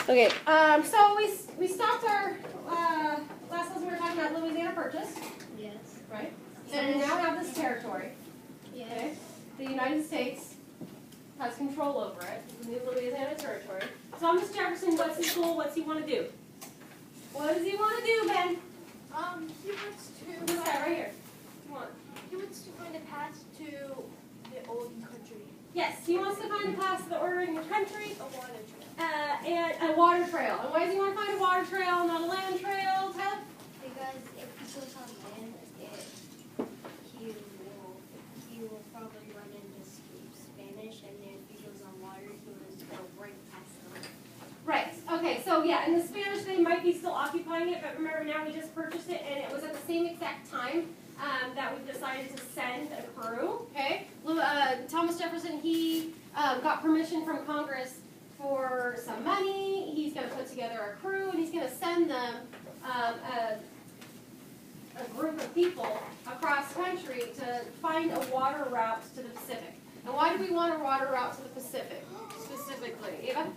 Okay, so we stopped our last lesson. We were talking about Louisiana Purchase. Yes. Right? So we now have this territory. Yes. Okay? The United States has control over it. The new Louisiana territory. Thomas Jefferson, what's his goal? What's he want to do? What does he want to do, Ben? He wants to. This guy right here. Come on. He wants to find a path to the old country. Yes, he wants to find a path to the ordering country. A water trail. And a water trail. And why does he want to find a water trail, not a land trail, Tyler? Because if he goes on land, he will probably run into Spanish, and then if he goes on water, he will just go right past them. Right. Okay, so yeah, in the Spanish they might be still occupying it, but remember now we just purchased it, and it was at the same exact time that we decided to send a crew. Okay. Thomas Jefferson, he got permission from Congress for some money. He's going to put together a crew, and he's going to send them a group of people across country to find a water route to the Pacific. And why do we want a water route to the Pacific specifically? Eva?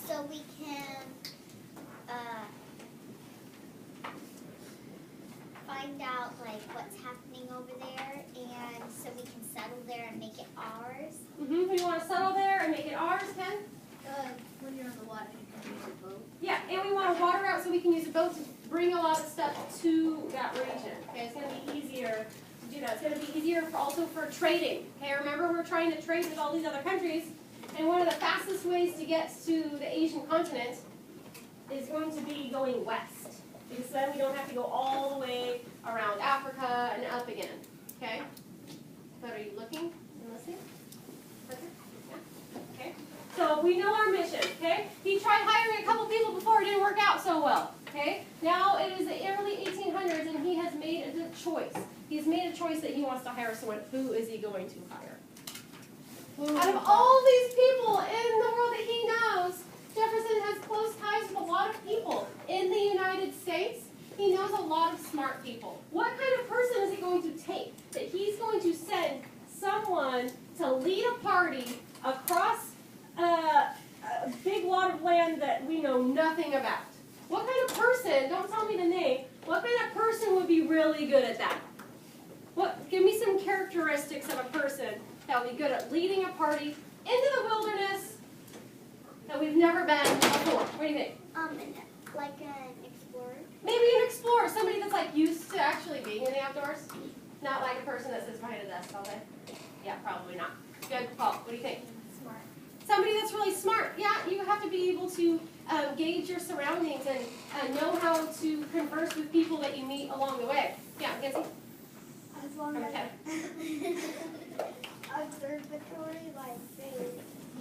So we can find out like what's happening over there, and so we can settle there and make it ours. We want to settle there and make it ours, Ken? When you're on the water, you can use a boat. Yeah, and we want a water route so we can use a boat to bring a lot of stuff to that region. Okay, it's going to be easier to do that. It's going to be easier also for trading. Okay, remember we're trying to trade with all these other countries, and one of the fastest ways to get to the Asian continent is going to be going west, because then we don't have to go all the way around Africa and up again. Okay? But are you looking and listening? Yeah. Okay. So we know our mission, okay? He tried hiring a couple people before, it didn't work out so well, okay? Now it is the early 1800s and he has made a choice. He's made a choice that he wants to hire someone. Who is he going to hire? Out of all these people in the world that he knows, Jefferson has close ties with a lot of people in the United States. He knows a lot of smart people. What kind of person is he going to take that he's going to send someone to lead a party across a big lot of land that we know nothing about? What kind of person, don't tell me the name, what kind of person would be really good at that? Give me some characteristics of a person that would be good at leading a party into the wilderness that we've never been before. What do you think? Like an explorer. Maybe an explorer, somebody that's like used to actually being in the outdoors. Not like a person that sits behind a desk all day. Yeah, probably not. Good, Paul. What do you think? Smart. Somebody that's really smart. Yeah, you have to be able to gauge your surroundings and know how to converse with people that you meet along the way. Yeah, Nancy? As long as Okay. observatory, like they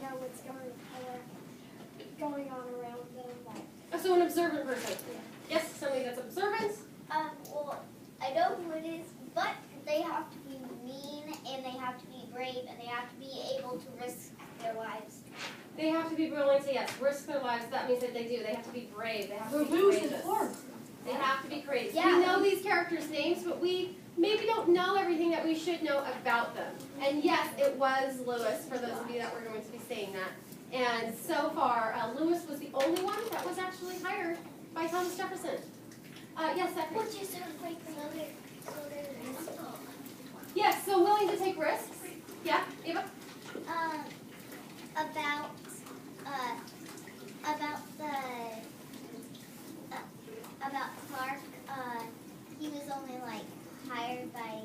know what's going on around them. Like. So an observant person. Yes, somebody that's observant. Well, I know who it is, but they have to be mean, and they have to be brave, and they have to be able to risk their lives. They have to be willing to, yes, risk their lives. That means that they do. They have to be brave. They have to be courageous. They have to be courageous. Yeah. We know these characters' names, but we maybe don't know everything that we should know about them. And yes, it was Lewis, for those of you that were going to be saying that. And so far, Lewis was the only one that was actually hired by Thomas Jefferson. Yes, Zachary? Which is sort of like another Yes, so willing to take risks. Yeah, Eva? About Clark, he was only like hired by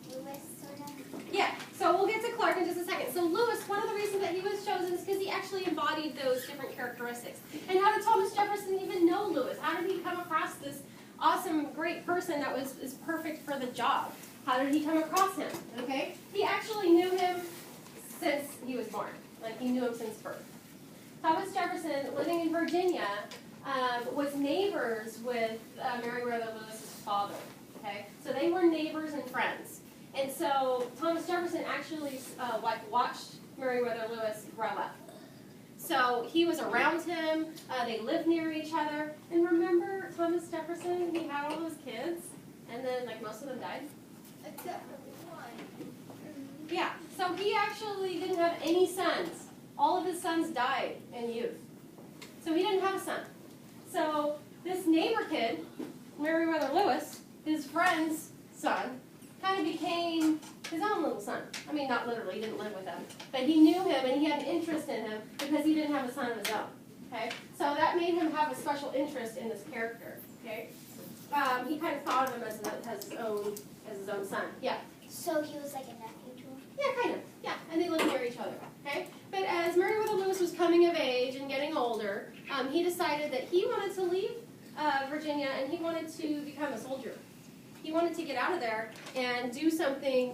Lewis, sort of. Yeah, so we'll get to Clark in just a second. So Lewis, one of the reasons that he was chosen is because he actually embodied those different characteristics. And how did Thomas Jefferson even know Lewis? How did he come across this awesome, great person that is perfect for the job? How did he come across him? Okay, he actually knew him since he was born. Like he knew him since birth. Thomas Jefferson, living in Virginia, was neighbors with Meriwether Lewis's father. Okay, so they were neighbors and friends. And so Thomas Jefferson actually watched Meriwether Lewis grow up. So he was around him. They lived near each other. And remember Thomas Jefferson? He had all those kids, and then like most of them died. Except for one. Yeah. So he actually didn't have any sons. All of his sons died in youth. So he didn't have a son. So this neighbor kid, Meriwether Lewis, his friend's son, kind of became his own little son. I mean, not literally, he didn't live with him. But he knew him and he had an interest in him because he didn't have a son of his own. Okay? So that made him have a special interest in this character. Okay? He kind of thought of him as his own son. Yeah. So he was like a nephew to him? Yeah, kind of. Yeah, and they lived near each other. Okay? But as Meriwether Lewis was coming of age and getting older, he decided that he wanted to leave Virginia and he wanted to become a soldier. He wanted to get out of there and do something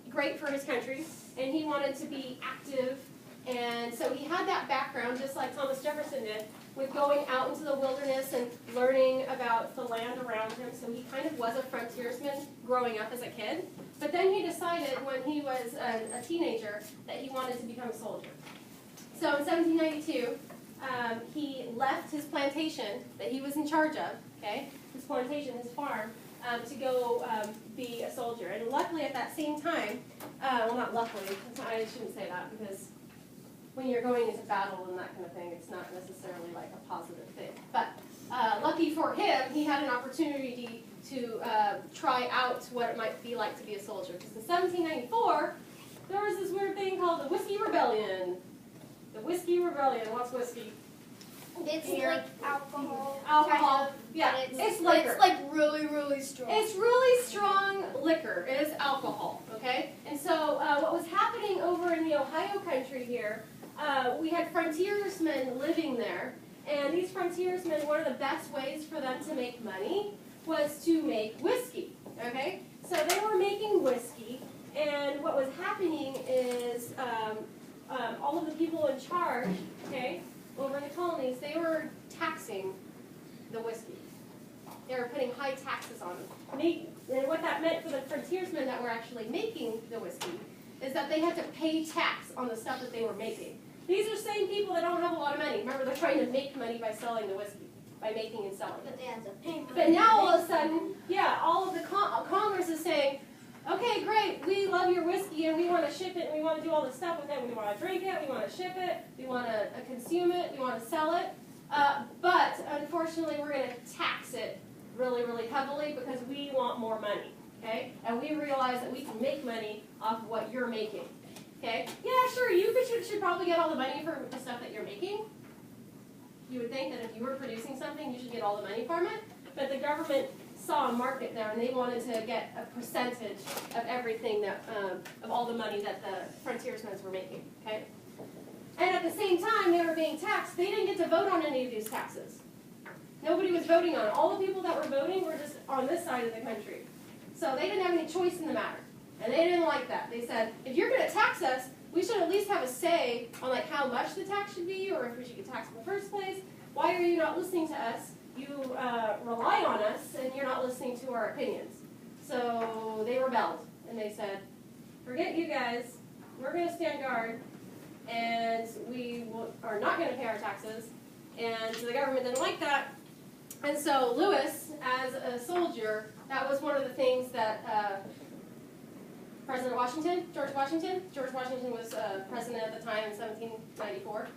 great for his country, and he wanted to be active. And so he had that background, just like Thomas Jefferson did, with going out into the wilderness and learning about the land around him. So he kind of was a frontiersman growing up as a kid. But then he decided when he was a teenager that he wanted to become a soldier. So in 1792, he left his plantation that he was in charge of, okay, his plantation, his farm, to go be a soldier. And luckily at that same time, well, not luckily, I shouldn't say that, because when you're going into battle and that kind of thing, it's not necessarily like a positive thing. But lucky for him, he had an opportunity to try out what it might be like to be a soldier. Because in 1794, there was this weird thing called the Whiskey Rebellion. The Whiskey Rebellion. What's whiskey? It's Beer. like alcohol. Alcohol. Kind of, Yeah, but it's liquor. It's like really, really strong. It's really strong liquor. It is alcohol, okay? And so what was happening over in the Ohio country here, we had frontiersmen living there. And these frontiersmen, one of the best ways for them to make money was to make whiskey, okay? So they were making whiskey, and what was happening is all of the people in charge, okay, over in the colonies, they were taxing the whiskey. They were putting high taxes on them. And what that meant for the frontiersmen that were actually making the whiskey is that they had to pay tax on the stuff that they were making. These are the same people that don't have a lot of money. Remember, they're trying to make money by selling the whiskey, by making and selling. But they have to pay money. But now all of a sudden, yeah, all of the Congress is saying, okay, great, we love your whiskey and we want to ship it and we want to do all this stuff with it. We want to drink it, we want to ship it, we want to consume it, we want to sell it. But unfortunately, we're going to tax it really, really heavily because we want more money, okay? And we realize that we can make money off of what you're making, okay? Yeah, sure, you should probably get all the money for the stuff that you're making. You would think that if you were producing something, you should get all the money from it. But the government saw a market there, and they wanted to get a percentage of everything that, of all the money that the frontiersmen were making, okay? And at the same time they were being taxed, they didn't get to vote on any of these taxes. Nobody was voting on it. All the people that were voting were just on this side of the country. So they didn't have any choice in the matter. And they didn't like that. They said, if you're going to tax us, we should at least have a say on like how much the tax should be, or if we should get taxed in the first place. Why are you not listening to us? You rely on us, and you're not listening to our opinions. So they rebelled, and they said, forget you guys. We're going to stand guard, and we are not going to pay our taxes. And so the government didn't like that. And so Lewis, as a soldier, that was one of the things that George Washington was president at the time in 1794.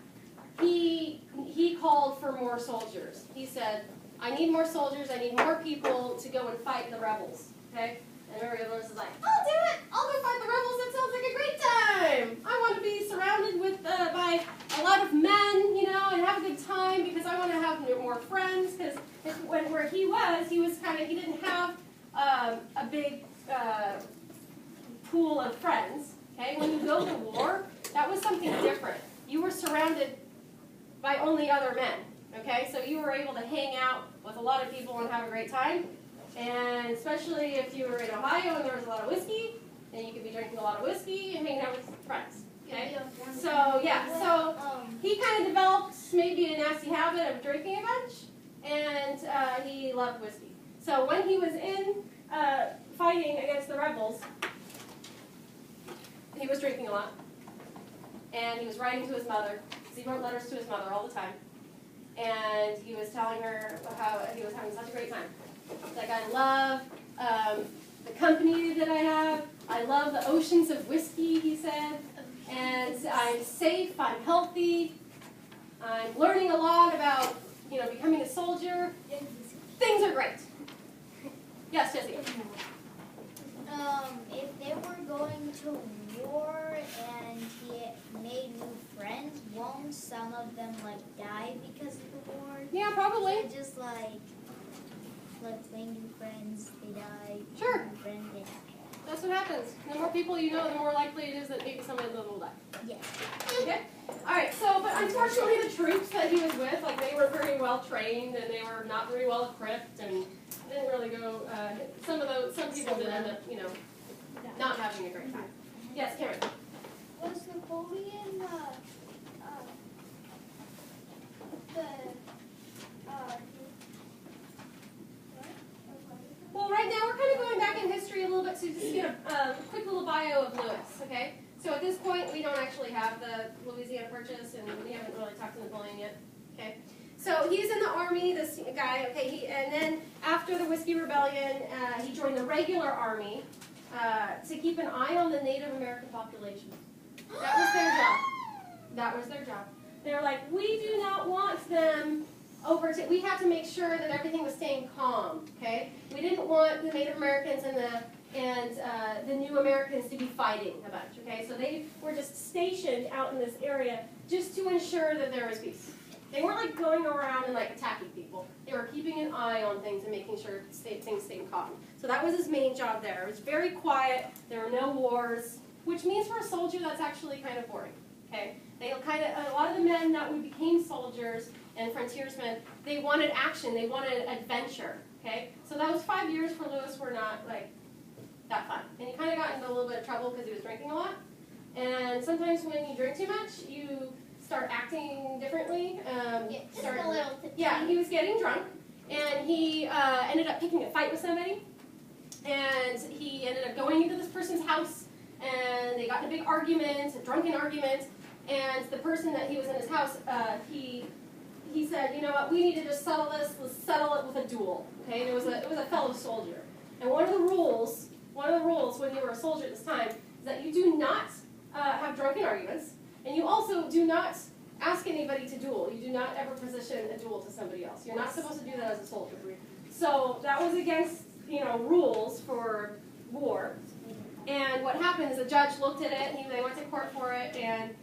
He called for more soldiers. He said, I need more soldiers, I need more people to go and fight the rebels, okay? And Meriwether Lewis is like, I'll do it! I'll go fight the rebels, that sounds like a great time! I want to be surrounded with by a lot of men, you know, and have a good time because I want to have more friends, because where he was kind of, he didn't have a big pool of friends, okay? When you go to war, that was something different. You were surrounded by only other men, okay? So you were able to hang out with a lot of people and have a great time. And especially if you were in Ohio and there was a lot of whiskey, then you could be drinking a lot of whiskey and hanging out with friends, okay? So, yeah, so he kind of developed maybe a nasty habit of drinking a bunch, and he loved whiskey. So when he was in fighting against the rebels, he was drinking a lot, and he was writing to his mother. He wrote letters to his mother all the time, and he was telling her how he was having such a great time. Like, I love the company that I have. I love the oceans of whiskey, he said, and I'm safe, I'm healthy, I'm learning a lot about, becoming a soldier. Things are great. Yes, Jessie? If they were going to war and he made new friends, won't some of them die because of the war? Yeah, probably. So just playing new friends, they die. Sure. New friends, they die. That's what happens. The more people you know, the more likely it is that maybe somebody will die. Yeah. Okay? Alright, but unfortunately the troops that he was with, they were very well trained and they were not very well equipped and didn't really go, some people did end up, not having a great time. Yes, Karen? Was Napoleon Well, right now we're kind of going back in history a little bit to just get a quick little bio of Lewis, okay? So at this point, we don't actually have the Louisiana Purchase, and we haven't really talked to Napoleon yet, okay? So he's in the army, this guy, okay? And then after the Whiskey Rebellion, he joined the regular army to keep an eye on the Native American population. That was their job. That was their job. They were like, we do not want them we have to make sure that everything was staying calm, okay? We didn't want the Native Americans and the new Americans to be fighting a bunch, okay? So they were just stationed out in this area just to ensure that there was peace. They weren't going around and attacking people. They were keeping an eye on things and making sure things stayed calm. So that was his main job there. It was very quiet. There were no wars, which means for a soldier that's actually kind of boring, okay? A lot of the men that became soldiers and frontiersmen, they wanted action, they wanted adventure, okay? So those 5 years for Lewis were not, that fun. And he kind of got into a little bit of trouble because he was drinking a lot. And sometimes when you drink too much, you start acting differently. Just a little. Yeah, he was getting drunk, and he ended up picking a fight with somebody. And he ended up going into this person's house, and they got in a big argument, a drunken argument. And the person that he was in his house, he said, you know what, we need to just settle this. Let's settle it with a duel. Okay, and it was a fellow soldier. And one of the rules when you were a soldier at this time is that you do not have drunken arguments, and you also do not ask anybody to duel. You do not ever position a duel to somebody else. You're not supposed to do that as a soldier. So that was against rules for war. And what happened is the judge looked at it, and they went to court for it, and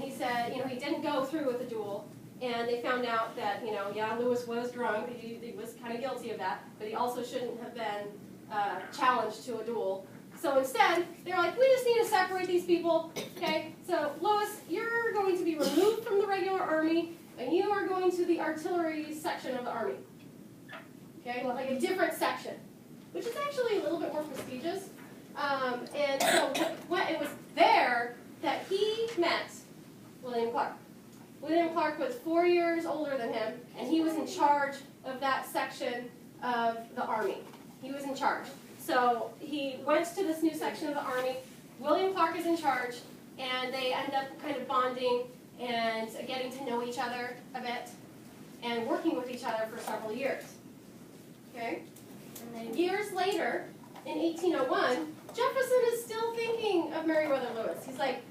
he said, he didn't go through with the duel. And they found out that, yeah, Lewis was drunk. He was kind of guilty of that, but he also shouldn't have been challenged to a duel. So instead, they were like, we just need to separate these people, okay? So, Lewis, you're going to be removed from the regular army, and you are going to the artillery section of the army, okay? A different section, which is actually a little bit more prestigious. And so it was there that he met William Clark. William Clark was 4 years older than him, and he was in charge of that section of the army. He was in charge. So he went to this new section of the army. William Clark is in charge, and they end up kind of bonding and getting to know each other a bit and working with each other for several years. Okay? And then years later, in 1801, Jefferson is still thinking of Meriwether Lewis. He's like,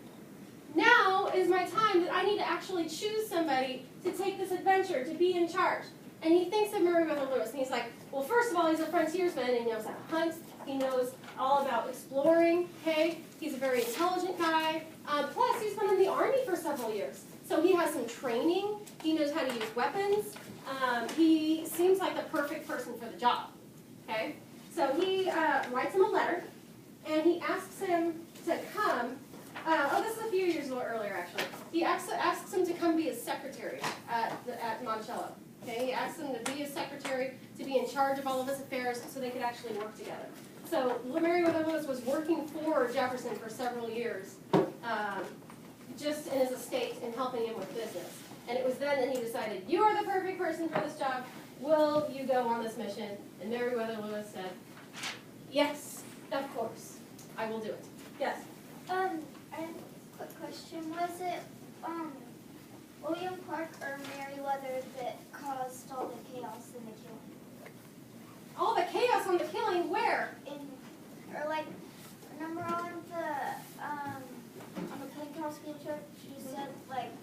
now is my time that I need to actually choose somebody to take this adventure, to be in charge. And he thinks of Meriwether Lewis, and he's like, well, first of all, he's a frontiersman, and he knows how to hunt. He knows all about exploring, okay? He's a very intelligent guy. Plus, he's been in the army for several years. So he has some training. He knows how to use weapons. He seems like the perfect person for the job, okay? So he writes him a letter, and he asks him to come. This is a few years earlier, actually. He asks him to come be his secretary at Monticello. Okay, he asks him to be his secretary, to be in charge of all of his affairs, so they could actually work together. So Meriwether Lewis was working for Jefferson for several years, just in his estate and helping him with business. And it was then that he decided, you are the perfect person for this job. Will you go on this mission? And Meriwether Lewis said, yes, of course, I will do it. Yes? I have a quick question. Was it William Clark or Meriwether that caused all the chaos in the killing? All the chaos on the killing, where? Remember on the Pentecostal church, you said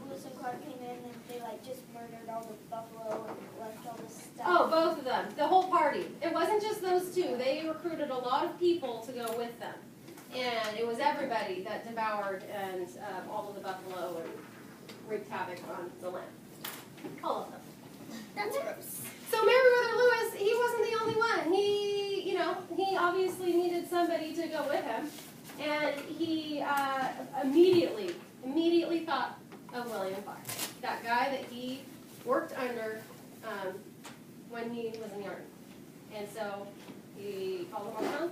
Lewis and Clark came in and they just murdered all the buffalo and left all the stuff? Oh, both of them. The whole party. It wasn't just those two. They recruited a lot of people to go with them. And it was everybody that devoured and all of the buffalo and wreaked havoc on the land. All of them. That's gross. So Meriwether Lewis, he wasn't the only one. He obviously needed somebody to go with him. And he immediately thought of William Clark, that guy that he worked under when he was in the Army. And so he called him on the phone.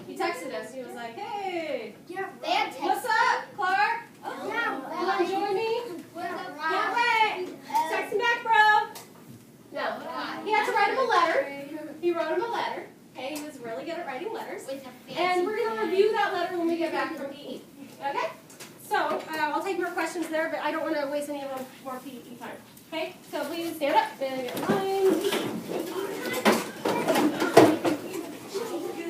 He texted us. He was like, "Hey, Yeah, They had what's up, Clark? Oh, yeah, You want to join me? Can't wait. Text him back, bro." No, he had to write him a letter. He wrote him a letter. Okay, he was really good at writing letters. And we're going to review that letter when we get back from PE. Okay? So, I'll take more questions there, but I don't want to waste any of more PE time. Okay? So please stand up and